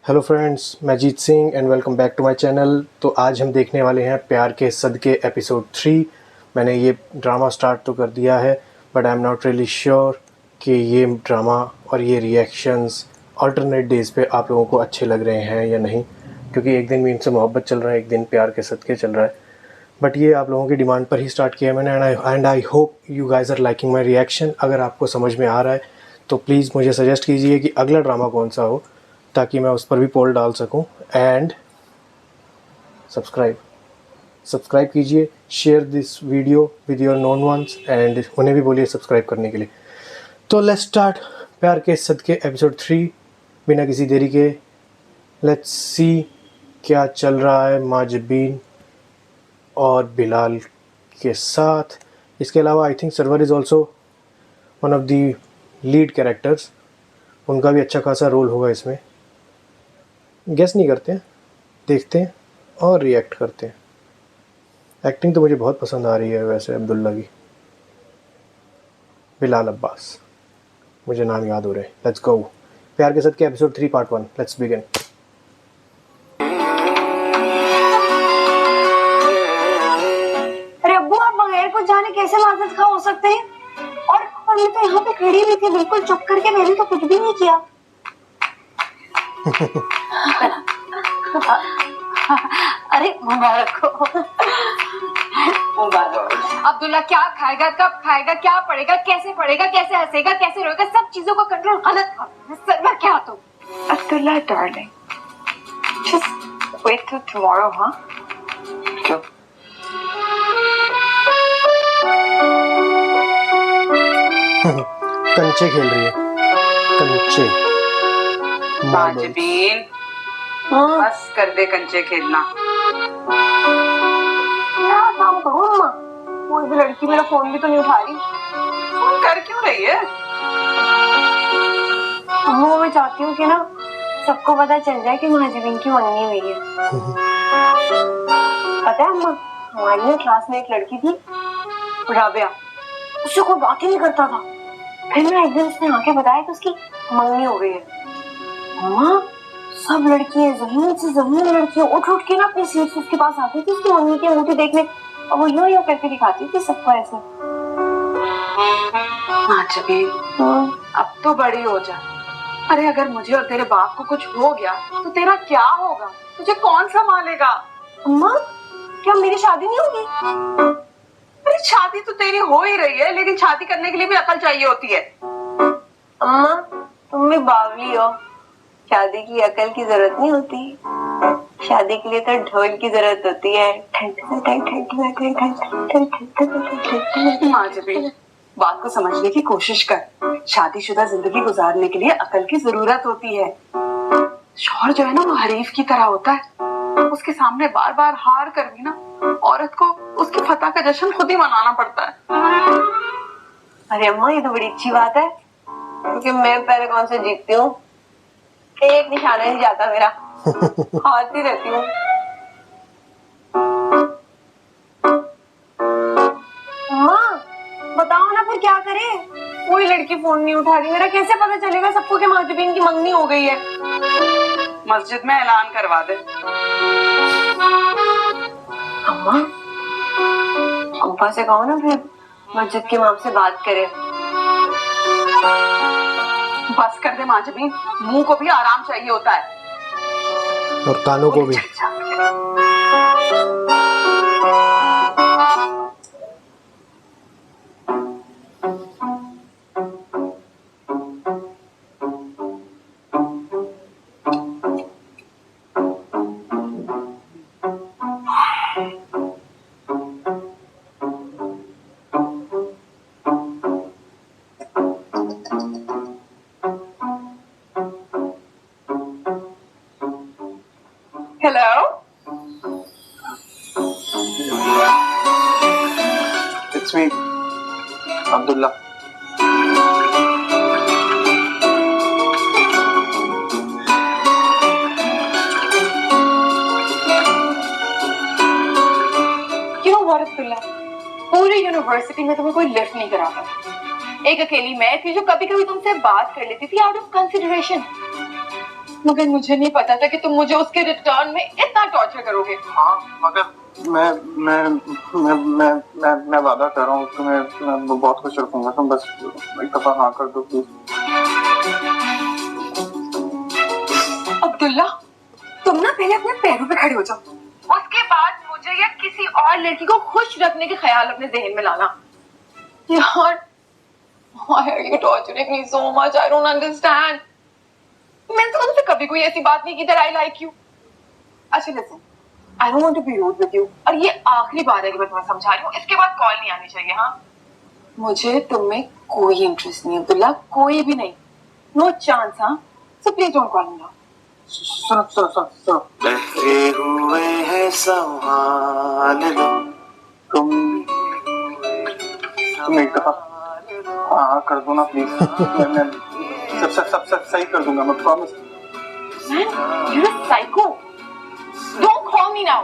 Hello friends, मैं Jeet Singh and welcome back to my channel. तो आज हम देखने वाले हैं प्यार के सदके एपिसोड 3। मैंने ये ड्रामा स्टार्ट तो कर दिया है, but I am not really sure कि ये ड्रामा और ये रिएक्शंस अल्टरनेट डेज़ पे आप लोगों को अच्छे लग रहे हैं या नहीं, क्योंकि एक दिन भी इनसे मोहब्बत चल रहा है, एक दिन प्यार के सदके चल रहा है। बट ये आप लोगों की डिमांड पर ही स्टार्ट किया मैंने, and I hope you guys are liking my reaction. अगर आपको समझ में आ रहा है तो प्लीज़ मुझे सजेस्ट कीजिए कि अगला ड्रामा कौन सा हो, ताकि मैं उस पर भी पोल डाल सकूं। एंड सब्सक्राइब कीजिए, share this video with your known once and उन्हें भी बोलिए सब्सक्राइब करने के लिए। तो लेट्स स्टार्ट प्यार के सदके एपिसोड 3 बिना किसी देरी के। लेट्स सी क्या चल रहा है माजबीन और बिलाल के साथ। इसके अलावा I think Sarwar is also one of the lead characters, उनका भी अच्छा खासा रोल होगा इसमें। गेस नहीं करते हैं, देखते हैं और रिएक्ट करते हैं। एक्टिंग तो मुझे बहुत पसंद आ रही है वैसे अब्दुल्ला की। बिलाल अब्बास, मुझे नाम याद हो रहे हैं। लेट्स गो प्यार के सदके एपिसोड 3 पार्ट 1। Let's begin. अरे अब्बू, आप बगैर कुछ जाने कैसे माजत खा हो सकते हैं? और मैं तो यहाँ पे खड़ी हुई थी बिल्कुल चुप करके, मैंने तो कुछ भी नहीं किया। अरे मुबारक हो। मुबारक। अब्दुल्ला क्या खाएगा, कब खाएगा, क्या पढ़ेगा, कैसे हंसेगा, कैसे रोएगा, सब चीजों का कंट्रोल गलत करना क्या तुम? Abdullah darling, just wait till tomorrow. हाँ क्यों? कंचे खेल रही है, कंचे। माजबीन, बस कर दे कंचे खेलना। क्या काम करूँ अम्मा? कोई भी लड़की मेरा फोन भी तो नहीं उठा रही। फोन कर क्यों रही है? अम्मा, मैं चाहती हूँ कि ना सबको पता चल जाए कि माजबीन की मंगनी हुई है। पता है अम्मा, हमारी क्लास में एक लड़की थी राबिया, उससे कोई बात ही नहीं करता था। फिर मैं एक दिन उसने आके बताया कि उसकी मंगनी हो गई है। अम्मा, सब लड़कियां जमीन से जमीन लड़कियां उठ उठ के ना अपनी सीट से उसके पास आती थी उसकी मंगनी की अंगूठी देखने, और वो यूं यूं करके दिखाती थी सबको ऐसे। माजबीन, अब तो बड़ी हो जा। अरे अगर मुझे और तेरे बाप को कुछ हो गया तो तेरा क्या होगा? तुझे कौन संभालेगा? अम्मा, क्या मेरी शादी नहीं होगी? अरे शादी तो तेरी हो ही रही है, लेकिन शादी करने के लिए भी अकल चाहिए होती है। अम्मा, तुम भी बावली हो। शादी की अकल की जरूरत नहीं होती, शादी के लिए तो ढोल की जरूरत होती है। माजबीन, बात को समझने की कोशिश कर। शादीशुदा जिंदगी गुजारने के लिए अकल की जरूरत होती है। शौहर जो है ना, वो हरीफ की तरह होता है। उसके सामने बार बार हार कर भी ना औरत को उसकी फतह का जश्न खुद ही मनाना पड़ता है। अरे अम्मा, ये तो बड़ी अच्छी बात है, क्योंकि मैं पहले कौन से जीतती हूँ, एक निशाना नहीं जाता मेरा, हारती रहती हूँ। अम्मा, बताओ ना फिर क्या करें? कोई लड़की फोन नहीं उठा रही, मेरा कैसे पता चलेगा सबको कि माजबीन की मंगनी हो गई है? मस्जिद में ऐलान करवा दे। अम्मा, अम्पा से कहो ना फिर मस्जिद के इमाम से बात करे। बस कर दे माजबीन, मुंह को भी आराम चाहिए होता है और कानों को भी। Hello, it's me Abdullah. पूरी यूनिवर्सिटी में तुम्हें कोई लिफ्ट नहीं कराता। एक अकेली मैं थी जो कभी कभी तुमसे बात कर लेती थी आउट ऑफ कंसिडरेशन। मगर मुझे नहीं पता था कि तुम मुझे उसके रिटर्न में इतना टॉर्चर करोगे। हाँ मगर मैं वादा कर रहा हूँ तुम्हें, मैं बहुत खुश रखूंगा। तुम बस एक दफा हाँ कर दो प्लीज। अब्दुल्ला, तुम ना पहले अपने पैरों पे खड़े हो जाओ, उसके बाद मुझे या किसी और लड़की को खुश रखने के ख्याल अपने जहन में लाना। यार, why are you torturing me so much? I don't understand. मैंने तो तुमसे कभी कोई ऐसी बात नहीं की that I like you. अच्छा listen, I don't want to be rude with you. और ये आखिरी बार है कि मैं तुम्हें समझा रही हूँ, इसके बाद कॉल नहीं आनी चाहिए। हाँ, मुझे तुममें कोई इंटरेस्ट नहीं अब्दुल्ला, कोई भी नहीं। No chance. हाँ, so please don't call me now. सुनो लगे हुए हैं संभाल लो, तुम एक दफा हाँ कर दो ना प्लीज। मैं सब सही कर दूंगा, मैं promise. Man, you're a psycho. Don't call me now.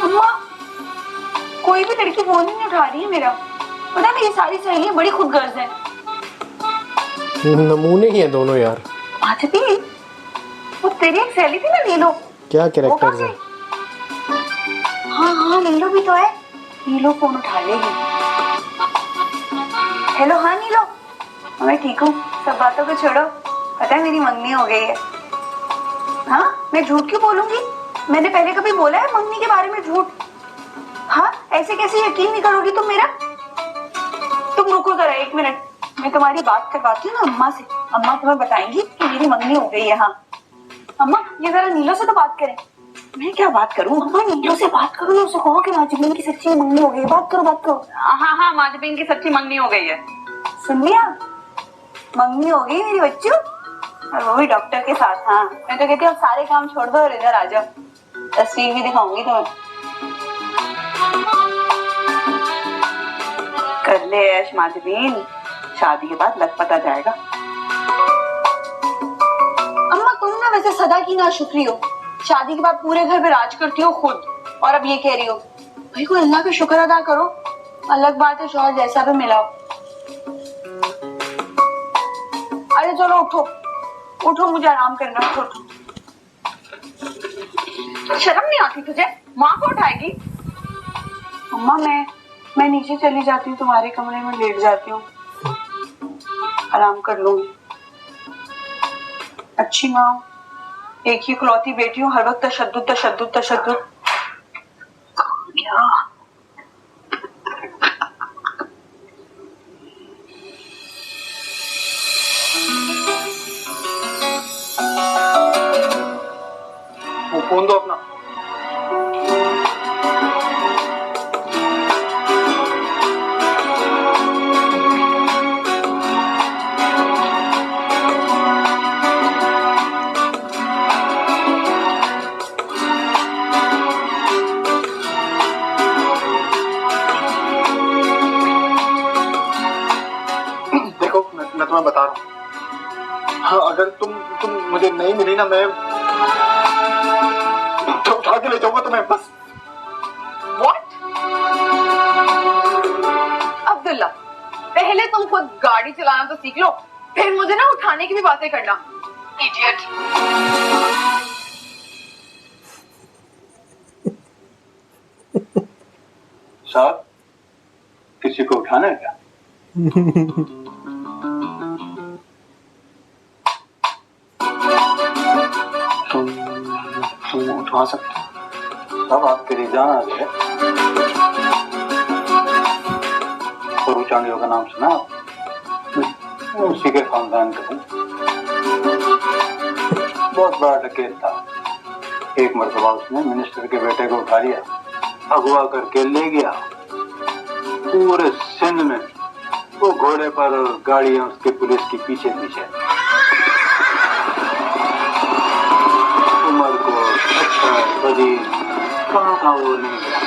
अम्मा, कोई भी लड़की फोन नहीं उठा रही है मेरा। पता है मेरी सारी सहेलियां बड़ी खुदगर्ज हैं। नमूने ही हैं दोनों यार। आजती, वो तेरी एक सहेली थी ना नीलो। क्या कैरेक्टर्स हैं। हाँ हाँ, नीलो भी तो है। नीलो फोन उठा लेगी। हेलो, हाँ नीलो, मैं ठीक हूँ, सब बातों को छोड़ो। पता है मेरी मंगनी हो गई है। हाँ, मैं झूठ क्यों बोलूंगी? मैंने पहले कभी बोला है मंगनी के बारे में झूठ? हाँ, ऐसे कैसे यकीन नहीं करोगी तुम मेरा? तुम रुको जरा 1 मिनट, मैं तुम्हारी बात करवाती हूँ ना अम्मा से। अम्मा तुम्हें बताएंगी कि मेरी मंगनी हो गई है। हाँ अम्मा, ये जरा नीलो से तो बात करें। मैं क्या बात करूँ? अम्मा, नीलो से बात करो, उसे कहो कि माजिबीन की सच्ची मंगनी हो गई है। बात करो। हाँ हाँ, माजिबीन की सच्ची मंगनी हो गई है। सुन लिया? मंगनी हो गई मेरी बच्चू, और वो भी डॉक्टर के साथ। हाँ, मैं तो कहती हूँ सारे काम छोड़ दो और इधर आ जाओ, तस्वीर भी दिखाऊंगी तुम्हें। कर ले ऐश माजिबीन, शादी के बाद लग पता जाएगा। अम्मा, तुम ना वैसे सदा की नाशुक्री हो। शादी के बाद पूरे घर पे राज करती हो खुद, और अब ये कह रही हो। भाई कोई अल्लाह का शुक्र अदा करो। अलग बात है शौहर जैसा भी मिलाओ। अरे चलो उठो, मुझे आराम करना। उठो। शर्म नहीं आती तुझे? माँ को उठाएगी? अम्मा, मैं नीचे चली जाती हूँ, तुम्हारे कमरे में लेट जाती हूँ, आराम कर लूंगी। अच्छी माँ, एक ही इकलौती बेटी हूँ, हर वक्त तशद्दुद। क्या वो फोन दो अपना। मैं तुम्हें बता रहा हूँ, हाँ अगर तुम मुझे नहीं मिली ना, मैं उठा के ले जाऊंगा तुम्हें बस। What? अब्दुल्ला, पहले तुम खुद गाड़ी चलाना तो सीख लो, फिर मुझे ना उठाने की भी बातें करना। Idiot. साहब, किसी को उठाना है क्या? तुम उठा सकते हो। अब आपके रिजान आ गए। फरूक चांदियों का नाम सुना? उसी के खानदान का बहुत बड़ा डकैत था। एक मरतबा उसने मिनिस्टर के बेटे को उठा लिया, अगवा करके ले गया। पूरे सिंध में वो घोड़े पर और गाड़ियां उसके पुलिस की पीछे उमर को बदी कहाँ वो नहीं गया।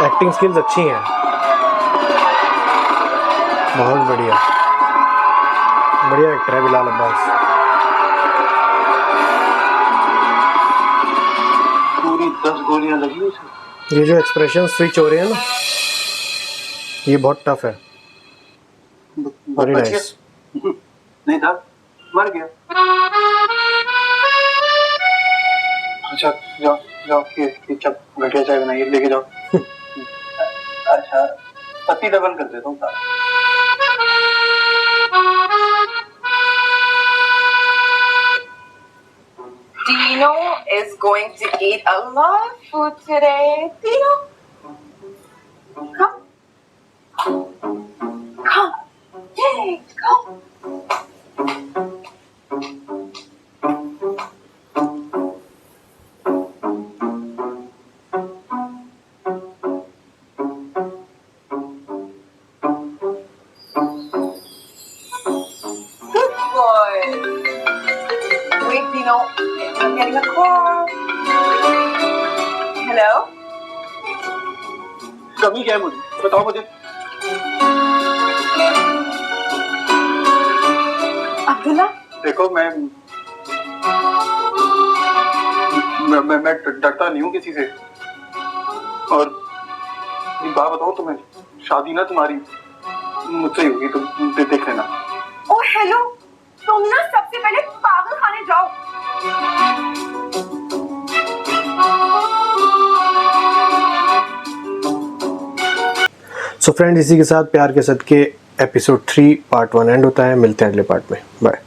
एक्टिंग स्किल्स अच्छी हैं, बहुत बढ़िया। बढ़िया एक्टर है बिलाल अब्बास। पूरी 10 गोलियां लगी उसे। ये जो एक्सप्रेशन स्विच हो रहे हैं ना, ये बहुत टफ है। वेरी बच गया? नाइस। नहीं था, मर गया। अच्छा जाओ जाओ, ये चप घटिया चाय बनाइए, लेके जाओ। अच्छा पत्ती डबल कर देता हूँ। Dino is going to eat a lot of food today. Dino, come. Come. Yay, come. Good boy. Wait, Dino. I'm getting a call. Hello? कमी क्या है मुझे, बताओ मुझे। Abdullah? देखो मैं डरता नहीं हूँ किसी से। और एक बात बताओ, तुम्हें शादी ना तुम्हारी मुझसे ही होगी, तुम देख लेना। Oh, hello. तुम ना सबसे पहले पागल खाने जाओ। सो फ्रेंड, इसी के साथ प्यार के सदके एपिसोड 3 पार्ट 1 एंड होता है। मिलते हैं अगले पार्ट में। बाय।